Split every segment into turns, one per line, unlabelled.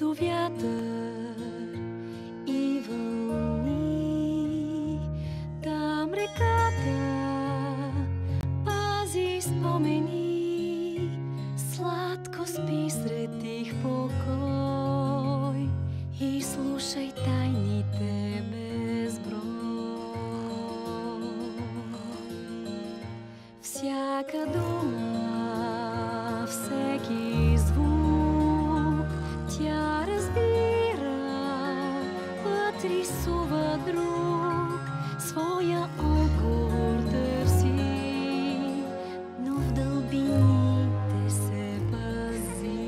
Между вятър и вълни, там реката пази спомени, сладко спи сред тих покой и слушай тайните безброй. Всяка дума, всеки звук тя разбира, път рисува друг, своя отговор търси, но в дълбините се пази.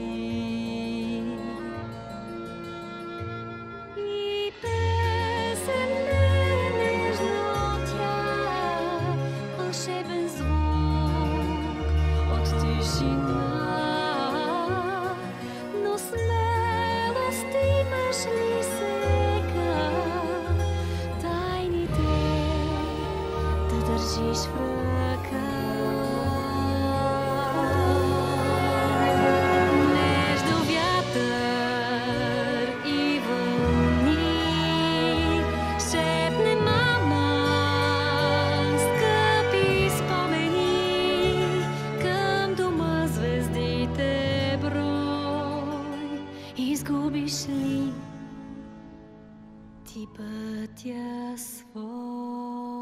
И песен нежно тя, вълшебен звук от тишина. Но смелост имаш ли сега тайните да държиш в ръка? Между вятър и вълни шепне мама скъпи спомени, към дома звездите брой. Изгубиш ли ти пътя свой?